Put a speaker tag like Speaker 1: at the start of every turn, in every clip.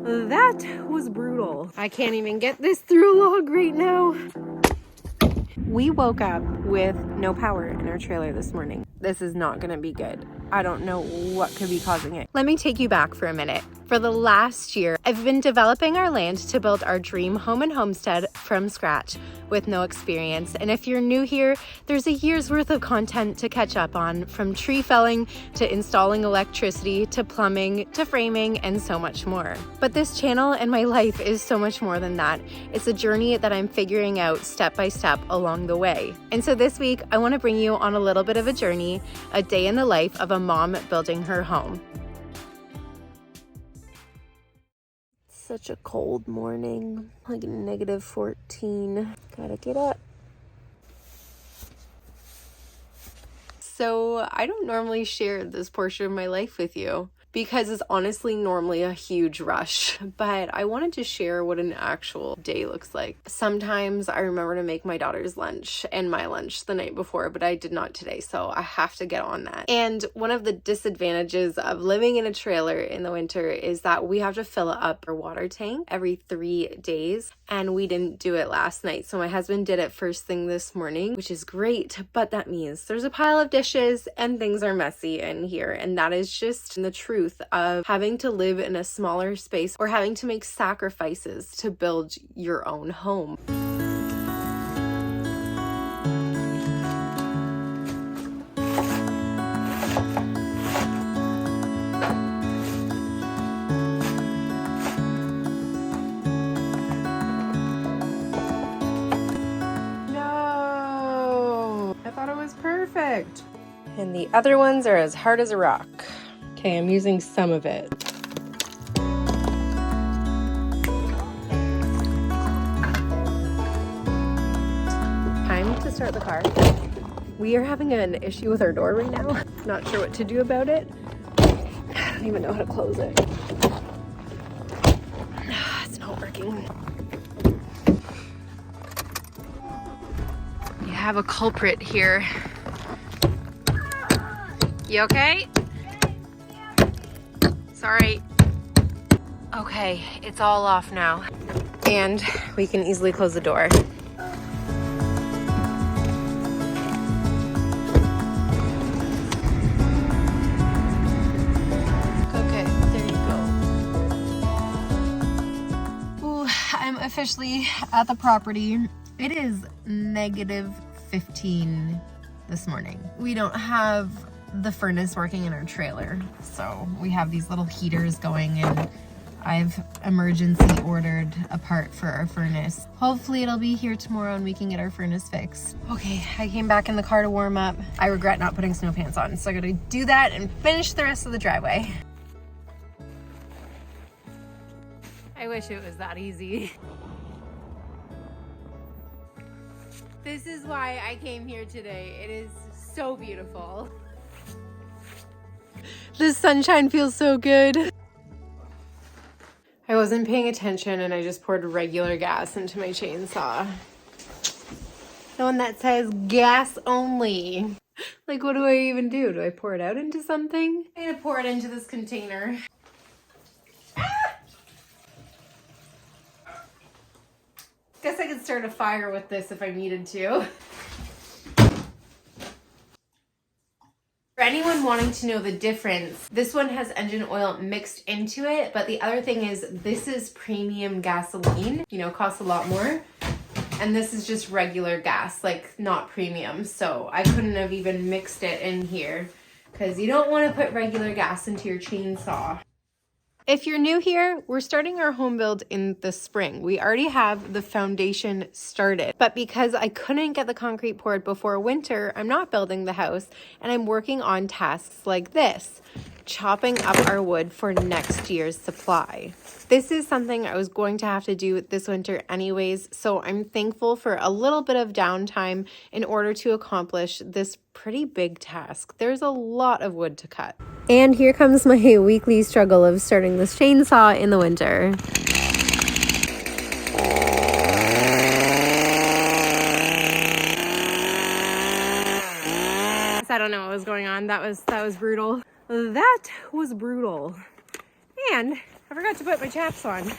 Speaker 1: That was brutal. I can't even get this through a log right now. We woke up with no power in our trailer this morning. This is not gonna be good. I don't know what could be causing it. Let me take you back for a minute. For the last year, I've been developing our land to build our dream home and homestead from scratch with no experience. And if you're new here, there's a year's worth of content to catch up on, from tree felling to installing electricity to plumbing to framing and so much more. But this channel and my life is so much more than that. It's a journey that I'm figuring out step by step along the way. And so this week, I want to bring you on a little bit of a journey, a day in the life of a mom building her home. Such a cold morning, like -14. Gotta get up. So I don't normally share this portion of my life with you because it's honestly normally a huge rush, but I wanted to share what an actual day looks like. Sometimes I remember to make my daughter's lunch and my lunch the night before, but I did not today, so I have to get on that. And one of the disadvantages of living in a trailer in the winter is that we have to fill up our water tank every 3 days, and we didn't do it last night. So my husband did it first thing this morning, which is great, but that means there's a pile of dishes and things are messy in here, and that is just the truth of having to live in a smaller space or having to make sacrifices to build your own home. No, I thought it was perfect. And the other ones are as hard as a rock. Okay, I'm using some of it. Time to start the car. We are having an issue with our door right now. Not sure what to do about it. I don't even know how to close it. It's not working. You have a culprit here. You okay? Sorry. Okay, it's all off now. And we can easily close the door. Okay, there you go. Ooh, I'm officially at the property. It is -15 this morning. We don't have the furnace working in our trailer, so we have these little heaters going, and I've emergency ordered a part for our furnace. Hopefully it'll be here tomorrow and we can get our furnace fixed. Okay, I came back in the car to warm up. I regret not putting snow pants on, so I gotta do that and finish the rest of the driveway. I wish it was that easy. This is why I came here today. It is so beautiful. The sunshine feels so good. I wasn't paying attention and I just poured regular gas into my chainsaw. The one that says gas only. Like, what do I even do? Do I pour it out into something? I'm gonna pour it into this container. Guess I could start a fire with this if I needed to. For anyone wanting to know the difference, this one has engine oil mixed into it, but the other thing is this is premium gasoline, you know, costs a lot more. And this is just regular gas, like not premium. So I couldn't have even mixed it in here because you don't want to put regular gas into your chainsaw. If you're new here, we're starting our home build in the spring. We already have the foundation started, but because I couldn't get the concrete poured before winter, I'm not building the house, and I'm working on tasks like this, chopping up our wood for next year's supply. This is something I was going to have to do this winter anyways, so I'm thankful for a little bit of downtime in order to accomplish this pretty big task. There's a lot of wood to cut. And here comes my weekly struggle of starting this chainsaw in the winter. I don't know what was going on. That was brutal. That was brutal. And I forgot to put my chaps on.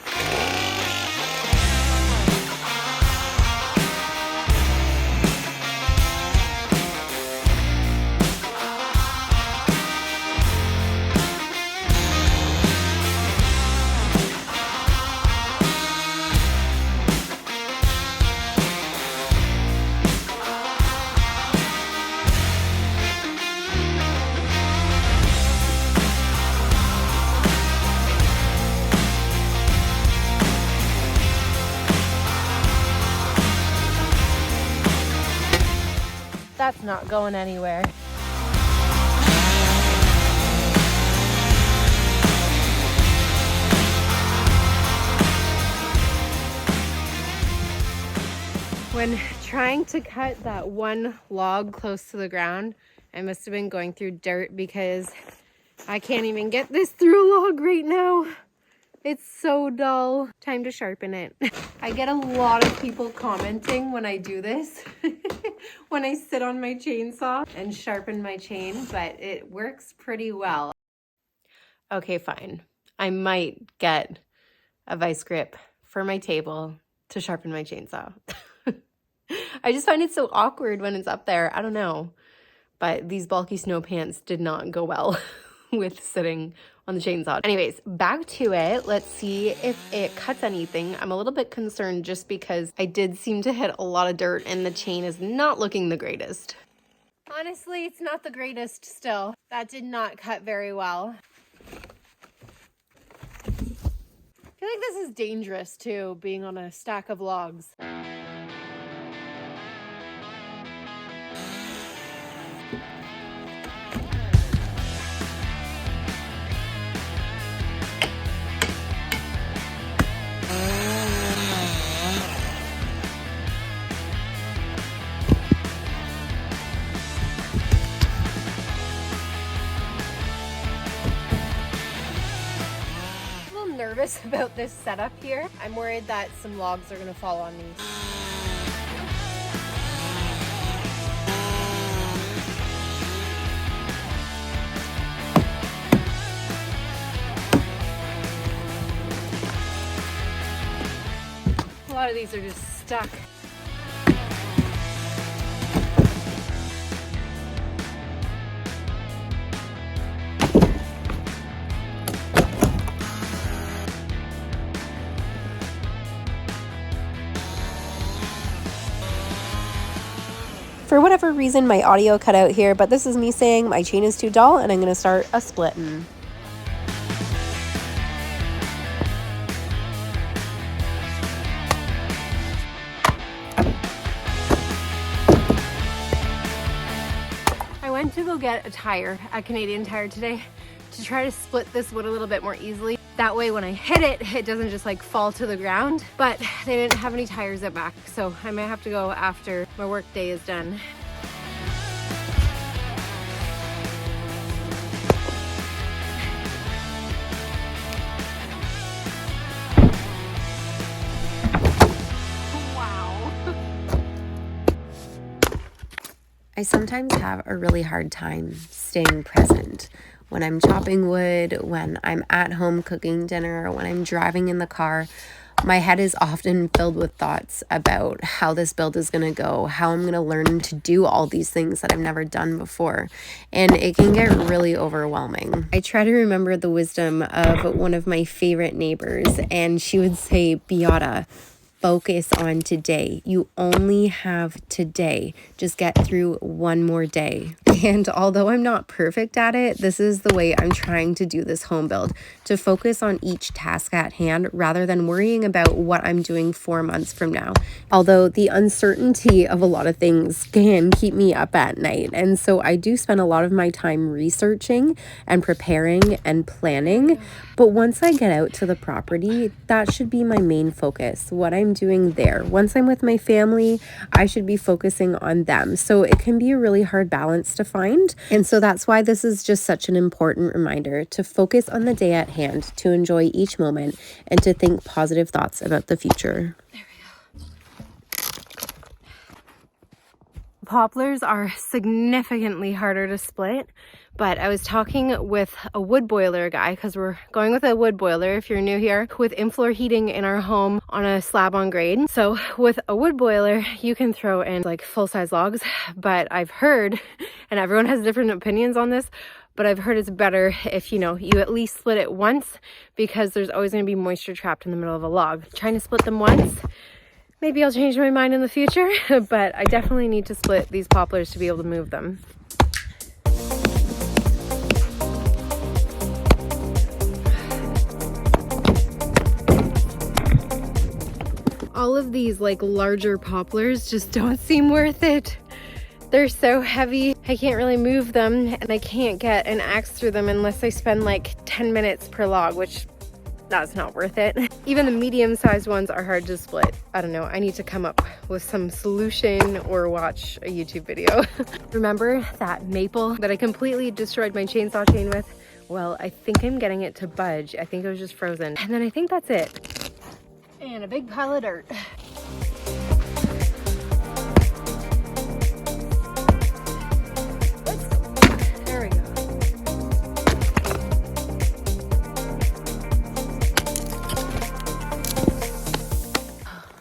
Speaker 1: That's not going anywhere. When trying to cut that one log close to the ground, I must have been going through dirt because I can't even get this through a log right now. It's so dull. Time to sharpen it. I get a lot of people commenting when I do this, when I sit on my chainsaw and sharpen my chain, but it works pretty well. Okay, fine. I might get a vice grip for my table to sharpen my chainsaw. I just find it so awkward when it's up there. I don't know. But these bulky snow pants did not go well with sitting on the chainsaw. Anyways, back to it. Let's see if it cuts anything. I'm a little bit concerned just because I did seem to hit a lot of dirt and the chain is not looking the greatest. Honestly, it's not the greatest still. That did not cut very well. I feel like this is dangerous too, being on a stack of logs. Nervous about this setup here. I'm worried that some logs are gonna fall on me. A lot of these are just stuck.
Speaker 2: For whatever reason, my audio cut out here, but this is me saying my chain is too dull and I'm going to start a splitting.
Speaker 1: I went to go get a tire at Canadian Tire today to try to split this wood a little bit more easily. That way when I hit it, it doesn't just like fall to the ground. But they didn't have any tires at back, so I might have to go after my work day is done.
Speaker 2: I sometimes have a really hard time staying present. When I'm chopping wood, when I'm at home cooking dinner, when I'm driving in the car, my head is often filled with thoughts about how this build is going to go, how I'm going to learn to do all these things that I've never done before. And it can get really overwhelming. I try to remember the wisdom of one of my favorite neighbors, and she would say, Biata, focus on today. You only have today. Just get through one more day. And although I'm not perfect at it, this is the way I'm trying to do this home build, to focus on each task at hand rather than worrying about what I'm doing 4 months from now. Although the uncertainty of a lot of things can keep me up at night. And so I do spend a lot of my time researching and preparing and planning. But once I get out to the property, that should be my main focus, what I'm doing there. Once I'm with my family, I should be focusing on them. So it can be a really hard balance to find. And so that's why this is just such an important reminder to focus on the day at hand, to enjoy each moment, and to think positive thoughts about the future.
Speaker 1: There we go. Poplars are significantly harder to split, But I was talking with a wood boiler guy, because we're going with a wood boiler if you're new here, with in-floor heating in our home on a slab on grade. So with a wood boiler, you can throw in like full-size logs, but I've heard, and everyone has different opinions on this, but I've heard it's better if, you know, you at least split it once, because there's always going to be moisture trapped in the middle of a log. Trying to split them once, maybe I'll change my mind in the future, but I definitely need to split these poplars to be able to move them. All of these like larger poplars just don't seem worth it. They're so heavy, I can't really move them, and I can't get an axe through them unless I spend like 10 minutes per log, which that's not worth it. Even the medium-sized ones are hard to split. I don't know, I need to come up with some solution or watch a YouTube video. Remember that maple that I completely destroyed my chainsaw chain with? Well, I think I'm getting it to budge. I think it was just frozen. And then I think that's it. And a big pile of dirt. There we go.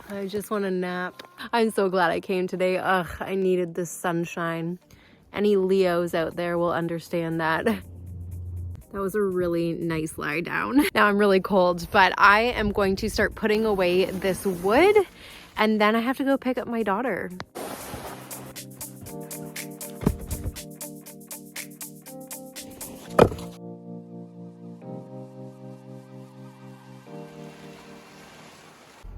Speaker 1: I just want to nap. I'm so glad I came today. Ugh, I needed this sunshine. Any Leos out there will understand that. That was a really nice lie down. Now I'm really cold, but I am going to start putting away this wood, and then I have to go pick up my daughter.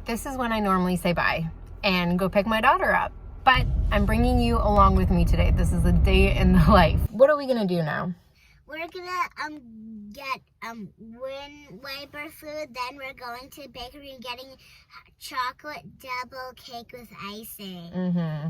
Speaker 1: This is when I normally say bye and go pick my daughter up, but I'm bringing you along with me today. This is a day in the life. What are we gonna do now?
Speaker 3: We're gonna get wind wiper food. Then we're going to the bakery and getting chocolate double cake with icing.
Speaker 1: Mm-hmm.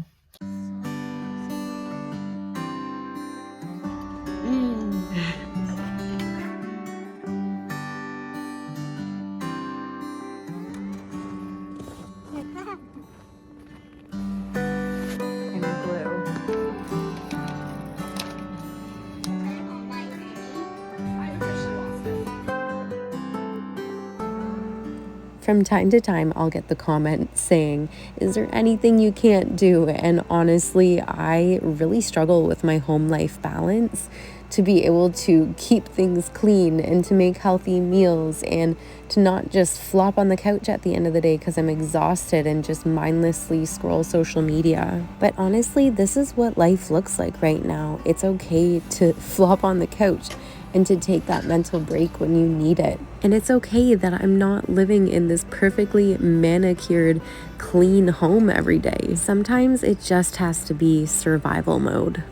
Speaker 2: From time to time, I'll get the comment saying, is there anything you can't do? And honestly, I really struggle with my home life balance to be able to keep things clean and to make healthy meals and to not just flop on the couch at the end of the day because I'm exhausted and just mindlessly scroll social media. But honestly, this is what life looks like right now. It's okay to flop on the couch and to take that mental break when you need it. And it's okay that I'm not living in this perfectly manicured, clean home every day. Sometimes it just has to be survival mode.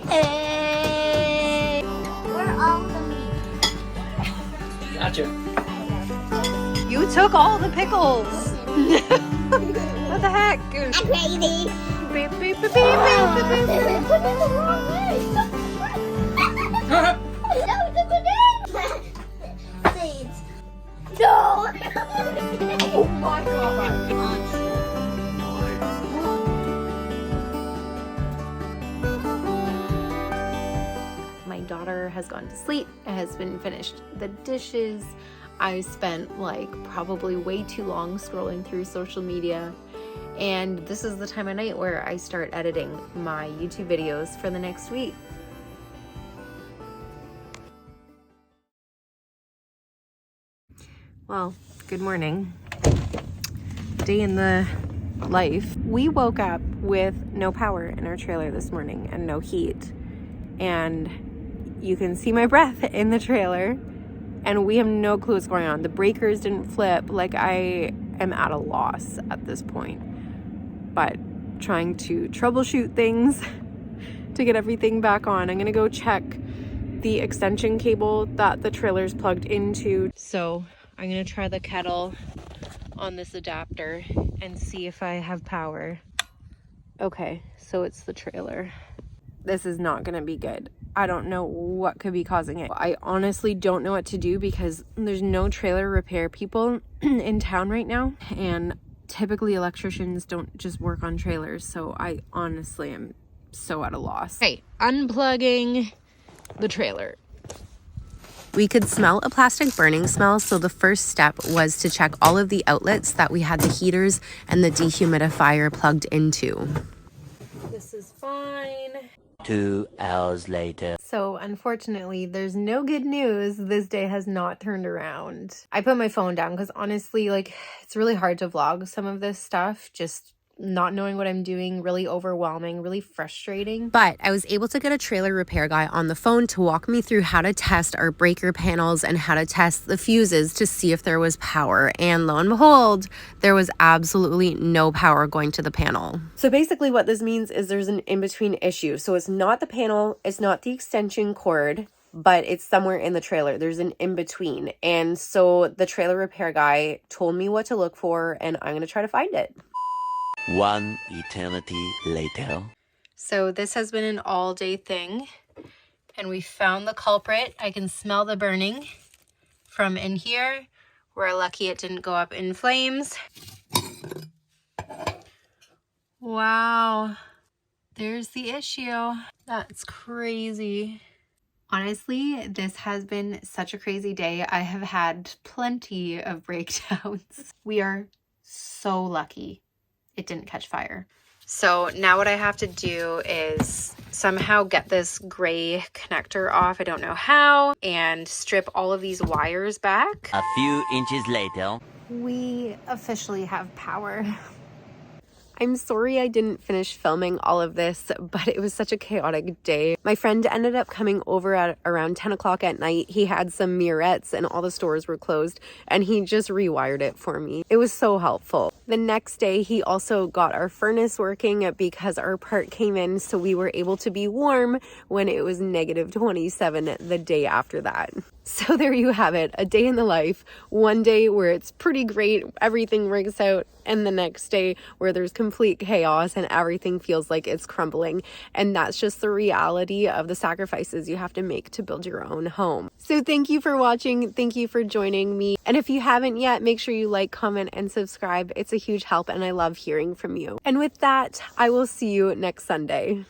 Speaker 3: Hey, we're all the meat.
Speaker 4: Gotcha.
Speaker 1: You took all the pickles. What the heck?
Speaker 3: I'm crazy.
Speaker 1: Beep, beep, beep, beep, beep, beep, beep.
Speaker 3: Put it the wrong way. No, it's a banana. Seeds. No.
Speaker 4: Oh my god.
Speaker 1: My daughter has gone to sleep. It has been finished the dishes. I spent like probably way too long scrolling through social media. And this is the time of night where I start editing my YouTube videos for the next week. Well, good morning. Day in the life. We woke up with no power in our trailer this morning and no heat. And you can see my breath in the trailer and we have no clue what's going on. The breakers didn't flip. Like, I am at a loss at this point. But trying to troubleshoot things to get everything back on. I'm gonna go check the extension cable that the trailer's plugged into. So I'm gonna try the kettle on this adapter and see if I have power. Okay, so it's the trailer. This is not gonna be good. I don't know what could be causing it. I honestly don't know what to do because there's no trailer repair people in town right now. And typically electricians don't just work on trailers. So I honestly am so at a loss. Okay, unplugging the trailer.
Speaker 2: We could smell a plastic burning smell, so the first step was to check all of the outlets that we had the heaters and the dehumidifier plugged into.
Speaker 1: This is fine.
Speaker 5: 2 hours later.
Speaker 1: So unfortunately, there's no good news. This day has not turned around. I put my phone down because honestly, like, it's really hard to vlog some of this stuff. Just not knowing what I'm doing, really overwhelming, really frustrating.
Speaker 2: But I was able to get a trailer repair guy on the phone to walk me through how to test our breaker panels and how to test the fuses to see if there was power. And lo and behold, there was absolutely no power going to the panel. So basically what this means is there's an in-between issue. So it's not the panel, it's not the extension cord, but it's somewhere in the trailer. There's an in-between. And so the trailer repair guy told me what to look for, and I'm going to try to find it.
Speaker 5: 1 eternity later.
Speaker 1: So this has been an all-day thing, and we found the culprit. I can smell the burning from in here. We're lucky it didn't go up in flames. Wow, there's the issue. That's crazy. Honestly, this has been such a crazy day. I have had plenty of breakdowns. We are so lucky it didn't catch fire. So now what I have to do is somehow get this gray connector off, I don't know how, and strip all of these wires back.
Speaker 5: A few inches later.
Speaker 1: We officially have power.
Speaker 2: I'm sorry I didn't finish filming all of this, but it was such a chaotic day. My friend ended up coming over at around 10 o'clock at night. He had some mirettes and all the stores were closed, and he just rewired it for me. It was so helpful. The next day, he also got our furnace working because our part came in, so we were able to be warm when it was negative 27 the day after that. So there you have it, a day in the life. One day where it's pretty great, everything works out, and the next day where there's complete chaos and everything feels like it's crumbling. And that's just the reality of the sacrifices you have to make to build your own home. So thank you for watching. Thank you for joining me. And if you haven't yet, make sure you like, comment, and subscribe. It's a huge help, and I love hearing from you. And with that, I will see you next Sunday.